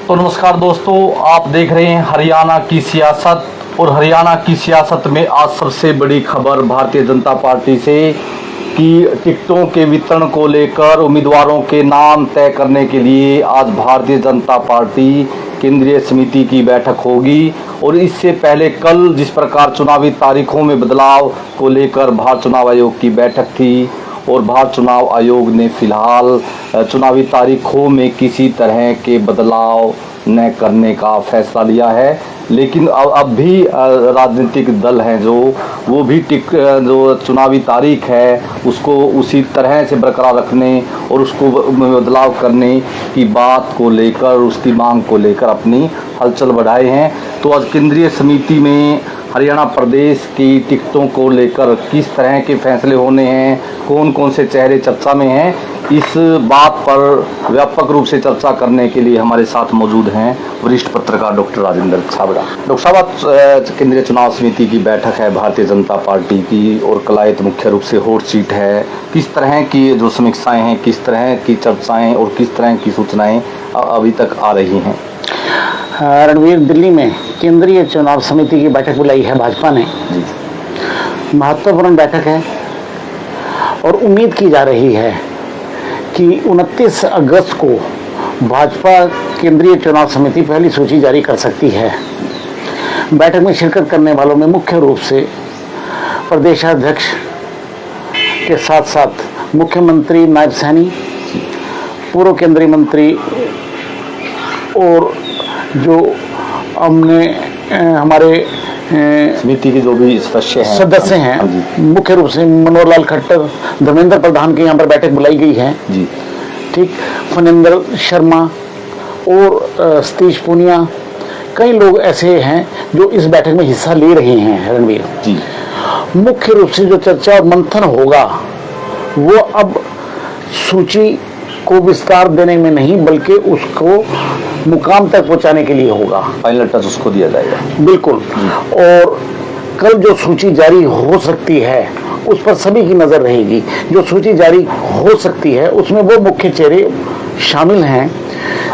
तो नमस्कार दोस्तों, आप देख रहे हैं हरियाणा की सियासत। और हरियाणा की सियासत में आज सबसे बड़ी खबर भारतीय जनता पार्टी से कि टिकटों के वितरण को लेकर उम्मीदवारों के नाम तय करने के लिए आज भारतीय जनता पार्टी केंद्रीय समिति की बैठक होगी। और इससे पहले कल जिस प्रकार चुनावी तारीखों में बदलाव को लेकर भारत चुनाव आयोग की बैठक थी और भारत चुनाव आयोग ने फिलहाल चुनावी तारीखों में किसी तरह के बदलाव न करने का फैसला लिया है। लेकिन अब भी राजनीतिक दल हैं जो वो भी जो चुनावी तारीख है उसको उसी तरह से बरकरार रखने और उसको बदलाव करने की बात को लेकर, उसकी मांग को लेकर अपनी हलचल बढ़ाए हैं। तो आज केंद्रीय समिति में हरियाणा प्रदेश की टिकटों को लेकर किस तरह के फैसले होने हैं, कौन कौन से चेहरे चर्चा में हैं, इस बात पर व्यापक रूप से चर्चा करने के लिए हमारे साथ मौजूद हैं वरिष्ठ पत्रकार डॉक्टर राजेंद्र छाबड़ा। डॉक्टर साहब, केंद्रीय चुनाव समिति की बैठक है भारतीय जनता पार्टी की और कलायत मुख्य रूप से हॉट सीट है। किस तरह की जो समीक्षाएं हैं, किस तरह की चर्चाएं और किस तरह की सूचनाएं अभी तक आ रही हैं? रणवीर, दिल्ली में केंद्रीय चुनाव समिति की बैठक बुलाई है भाजपा ने। महत्वपूर्ण बैठक है और उम्मीद की जा रही है कि 29 अगस्त को भाजपा केंद्रीय चुनाव समिति पहली सूची जारी कर सकती है। बैठक में शिरकत करने वालों में मुख्य रूप से प्रदेशाध्यक्ष के साथ साथ मुख्यमंत्री, नायब सैनी, पूर्व केंद्रीय मंत्री और जो हमारे समिति के जो भी सदस्य हैं, मुख्य रूप से मनोहर लाल खट्टर, धर्मेंद्र प्रधान की यहाँ पर बैठक बुलाई गई है जी। ठीक, फणेंद्र शर्मा और सतीश पूनिया, कई लोग ऐसे हैं जो इस बैठक में हिस्सा ले रहे हैं। रणवीर जी, मुख्य रूप से जो चर्चा और मंथन होगा वो अब सूची को विस्तार देने में नहीं बल्कि उसको मुकाम तक पहुंचाने के लिए होगा। फाइनल टच उसको दिया जाएगा। बिल्कुल। और कल जो सूची जारी हो सकती है उस पर सभी की नजर रहेगी। जो सूची जारी हो सकती है उसमें वो मुख्य चेहरे शामिल हैं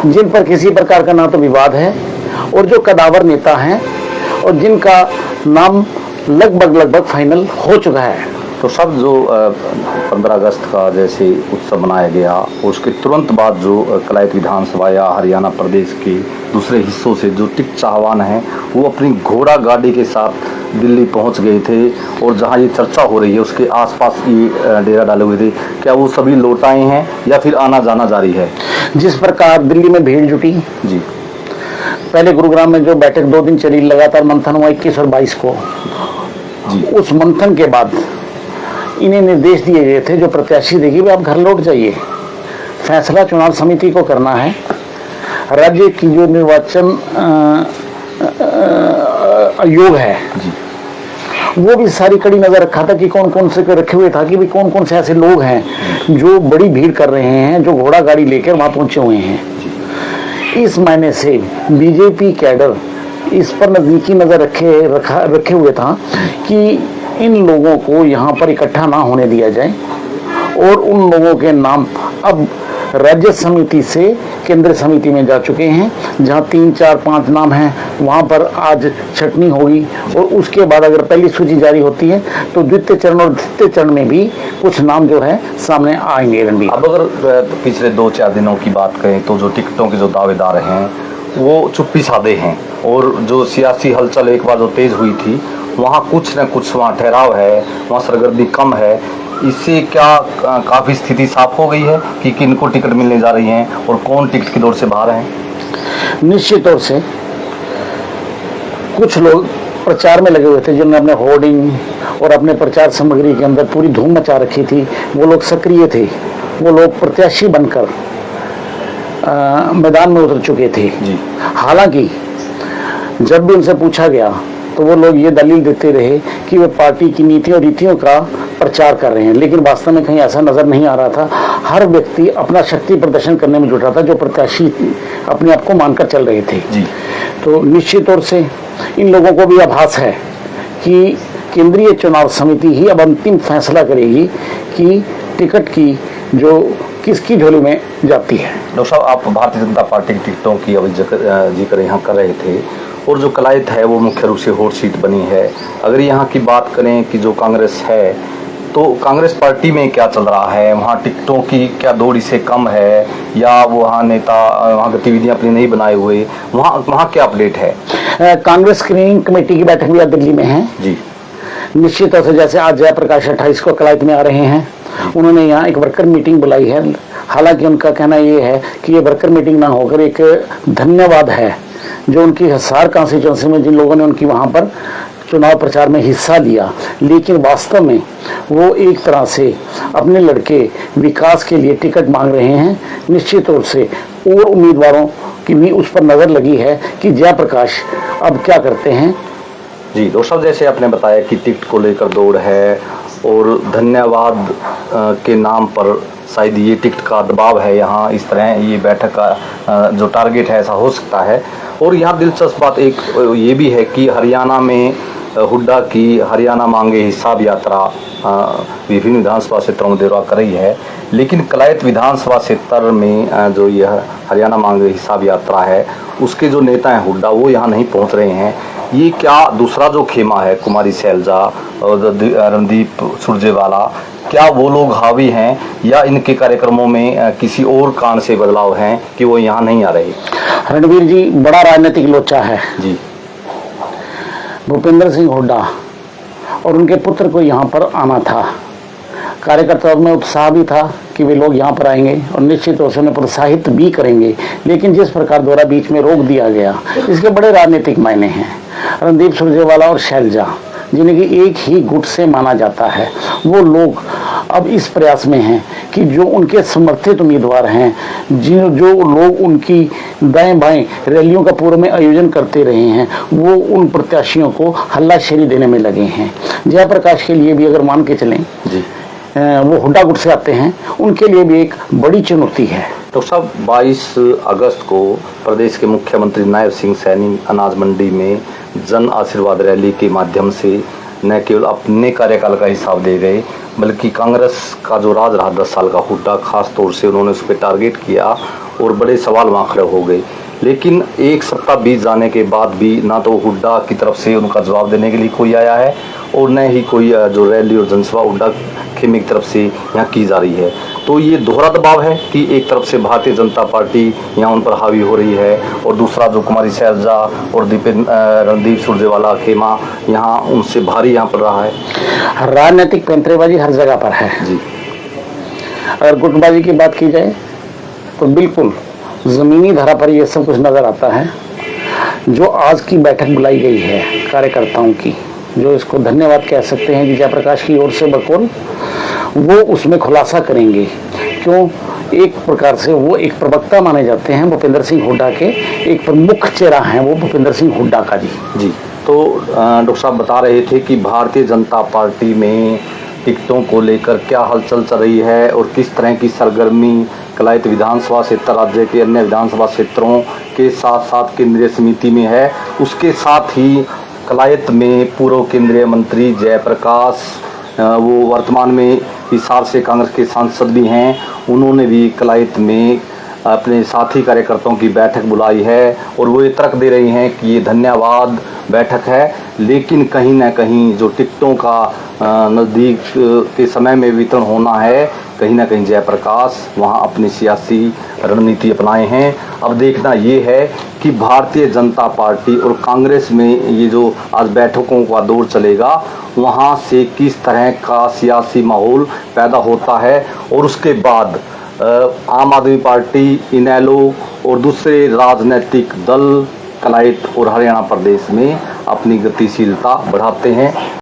जिन पर किसी प्रकार का ना तो विवाद है और जो कदावर नेता हैं और जिनका नाम लगभग फाइनल हो चुका है। तो सब जो 15 अगस्त का जैसे उत्सव मनाया गया उसके तुरंत बाद जो कलायत विधानसभा या हरियाणा प्रदेश के दूसरे हिस्सों से जो टिकट चाहवान हैं वो अपनी घोड़ा गाड़ी के साथ दिल्ली पहुंच गए थे और जहां ये चर्चा हो रही है उसके आसपास ये डेरा डाले हुए थे। क्या वो सभी लौट आए हैं या फिर आना जाना जारी है? जिस प्रकार दिल्ली में भीड़ जुटी जी, पहले गुरुग्राम में जो बैठक 2 दिन चली, लगातार मंथन हुआ 21 और 22 को जी। उस मंथन के बाद इन्हें निर्देश दिए गए थे जो प्रत्याशी देगी वे आप घर लौट जाइए। फैसला चुनाव समिति को करना है। राज्य की जो निर्वाचन आयोग है वो भी सारी कड़ी नजर रखा था कि कौन कौन से रखे हुए था कि भी कौन कौन से ऐसे लोग हैं जो बड़ी भीड़ कर रहे हैं, जो घोड़ा गाड़ी लेकर वहां पहुंचे हुए हैं। इस महीने से बीजेपी कैडर इस पर नजदीकी नजर रखे हुए था कि इन लोगों को यहाँ पर इकट्ठा ना होने दिया जाए और उन लोगों के नाम अब राज्य समिति से केंद्रीय समिति में जा चुके हैं। जहाँ 3, 4, 5 नाम हैं वहाँ पर आज छटनी होगी और उसके बाद अगर पहली सूची जारी होती है तो द्वितीय चरण और तृतीय चरण में भी कुछ नाम जो है सामने आएंगे। रणबीर, अब अगर पिछले 2-4 दिनों की बात करें तो जो टिकटों के जो दावेदार हैं वो चुप्पी साधे हैं और जो सियासी हलचल एक बार जो तेज हुई थी वहाँ कुछ न कुछ वहाँ ठहराव है, वहाँ सरगर्दी कम है। इससे क्या काफ़ी स्थिति साफ हो गई है कि किनको टिकट मिलने जा रही हैं और कौन टिकट की दौड़ से बाहर हैं? निश्चित तौर से कुछ लोग प्रचार में लगे हुए थे जिन्होंने अपने होर्डिंग और अपने प्रचार सामग्री के अंदर पूरी धूम मचा रखी थी। वो लोग सक्रिय थे, वो लोग प्रत्याशी बनकर मैदान में उतर चुके थे। हालांकि जब भी उनसे पूछा गया तो वो लोग ये दलील देते रहे कि वे पार्टी की नीतियों और रीतियों का प्रचार कर रहे हैं, लेकिन वास्तव में कहीं ऐसा नजर नहीं आ रहा था। हर व्यक्ति अपना शक्ति प्रदर्शन करने में जुट रहा था जो प्रत्याशी अपने आप को मानकर चल रहे थे जी। तो निश्चित तौर से इन लोगों को भी आभास है कि केंद्रीय चुनाव समिति ही अब अंतिम फैसला करेगी कि टिकट की जो किसकी झोली में जाती है। डॉक्टर साहब, आप भारतीय जनता पार्टी की टिकटों की अभी जिक्र यहाँ कर रहे थे, और जो कलायत है वो मुख्य रूप से हॉट सीट बनी है। अगर यहाँ की बात करें कि जो कांग्रेस है, तो कांग्रेस पार्टी में क्या चल रहा है, वहाँ टिकटों की क्या दौड़ से कम है, या वहाँ नेता वहाँ गतिविधियाँ अपनी नहीं बनाए हुए, वहाँ क्या अपडेट है? कांग्रेस स्क्रीनिंग कमेटी की बैठक भी आज दिल्ली में है जी। निश्चित तौर से जैसे आज जयप्रकाश 28 को कलायत में आ रहे हैं, उन्होंने यहाँ एक वर्कर मीटिंग बुलाई है। हालांकि उनका कहना ये है कि ये वर्कर मीटिंग ना होकर एक धन्यवाद है जो उनकी हिसार कॉन्स्टिट्यूंसी में जिन लोगों ने उनकी वहाँ पर चुनाव प्रचार में हिस्सा लिया, लेकिन वास्तव में वो एक तरह से अपने लड़के विकास के लिए टिकट मांग रहे हैं। निश्चित तौर से और उम्मीदवारों की भी उस पर नज़र लगी है कि जयप्रकाश अब क्या करते हैं। जी डॉक्टर साहब, जैसे आपने बताया कि टिकट को लेकर दौड़ है, और धन्यवाद के नाम पर शायद ये टिकट का दबाव है, यहाँ इस तरह ये बैठक का जो टारगेट है ऐसा हो सकता है। और यहाँ दिलचस्प बात एक ये भी है कि हरियाणा में हुड्डा की हरियाणा मांगे हिसाब यात्रा विभिन्न विधानसभा क्षेत्रों में दौरा कर रही है, लेकिन कलायत विधानसभा क्षेत्र में जो यह हरियाणा मांगे हिसाब यात्रा है, उसके जो नेता हैं हुड्डा, वो यहाँ नहीं पहुँच रहे हैं। ये क्या दूसरा जो खेमा है, कुमारी शैलजा और रणदीप सुरजेवाला, क्या वो लोग हावी हैं, या इनके कार्यक्रमों में किसी और कारण से बदलाव हैं कि वो यहाँ नहीं आ रहे? रणवीर जी, बड़ा राजनीतिक लोचा है जी। भूपेंद्र सिंह हुड्डा और उनके पुत्र को यहाँ पर आना था। कार्यकर्ताओं में उत्साह भी था कि वे लोग यहाँ पर आएंगे और निश्चित तौर से उन्हें प्रोत्साहित भी करेंगे, लेकिन जिस प्रकार द्वारा बीच में रोक दिया गया, इसके बड़े राजनीतिक मायने हैं। रणदीप सुरजेवाला और शैलजा, जिन्हें कि एक ही गुट से माना जाता है, वो लोग अब इस प्रयास में हैं कि जो उनके समर्थित उम्मीदवार हैं, जो लोग उनकी दाएं बाएं रैलियों का पूर्व में आयोजन करते रहे हैं, वो उन प्रत्याशियों को हल्लाशेरी देने में लगे हैं। जयप्रकाश के लिए भी अगर मान के चलें जी, वो हुड्डा गुट से आते हैं, उनके लिए भी एक बड़ी चुनौती है। तो सब 22 अगस्त को प्रदेश के मुख्यमंत्री नायब सिंह सैनी अनाज मंडी में जन आशीर्वाद रैली के माध्यम से न केवल अपने कार्यकाल का हिसाब दे गए, बल्कि कांग्रेस का जो राज रहा 10 साल का हुड्डा, खास तौर से उन्होंने उस पर टारगेट किया और बड़े सवाल वहाँ खड़े हो गए। लेकिन एक सप्ताह बीत जाने के बाद भी ना तो हुड्डा की तरफ से उनका जवाब देने के लिए कोई आया है, और न ही कोई जो रैली और जनसभा हुड्डा खेमे की तरफ से यहाँ की जा रही है। तो ये दोहरा दबाव है कि एक तरफ से भारतीय जनता पार्टी यहाँ उन पर हावी हो रही है, और दूसरा जो कुमारी शैलजा और रणदीप सुरजेवाला खेमा यहाँ उनसे भारी यहाँ पड़ रहा है। राजनीतिक पैंतरेबाजी हर जगह पर है जी। अगर गुटबाजी की बात की जाए तो बिल्कुल जमीनी धारा पर यह सब कुछ नजर आता है। जो आज की बैठक बुलाई गई है कार्यकर्ताओं की, जो इसको धन्यवाद कह सकते हैं कि जयप्रकाश की ओर से बकौल, वो उसमें खुलासा करेंगे। क्यों? एक प्रकार से वो एक प्रवक्ता माने जाते हैं भूपेंद्र सिंह हुड्डा के, एक प्रमुख चेहरा हैं वो भूपेंद्र सिंह हुड्डा का जी। तो डॉक्टर साहब बता रहे थे कि भारतीय जनता पार्टी में टिकटों को लेकर क्या हलचल चल रही है, और किस तरह की सरगर्मी कलायत विधानसभा क्षेत्र राज्य के अन्य विधानसभा क्षेत्रों के साथ साथ केंद्रीय समिति में है। उसके साथ ही कलायत में पूर्व केंद्रीय मंत्री जयप्रकाश, वो वर्तमान में हिसार से कांग्रेस के सांसद भी हैं, उन्होंने भी कलायत में अपने साथी कार्यकर्ताओं की बैठक बुलाई है, और वो ये तर्क दे रही हैं कि ये धन्यवाद बैठक है, लेकिन कहीं ना कहीं जो टिकटों का नज़दीक के समय में वितरण होना है, कहीं ना कहीं जयप्रकाश वहाँ अपनी सियासी रणनीति अपनाए हैं। अब देखना ये है कि भारतीय जनता पार्टी और कांग्रेस में ये जो आज बैठकों का दौर चलेगा, वहाँ से किस तरह का सियासी माहौल पैदा होता है, और उसके बाद आम आदमी पार्टी, इनेलो और दूसरे राजनीतिक दल कलायत और हरियाणा प्रदेश में अपनी गतिशीलता बढ़ाते हैं।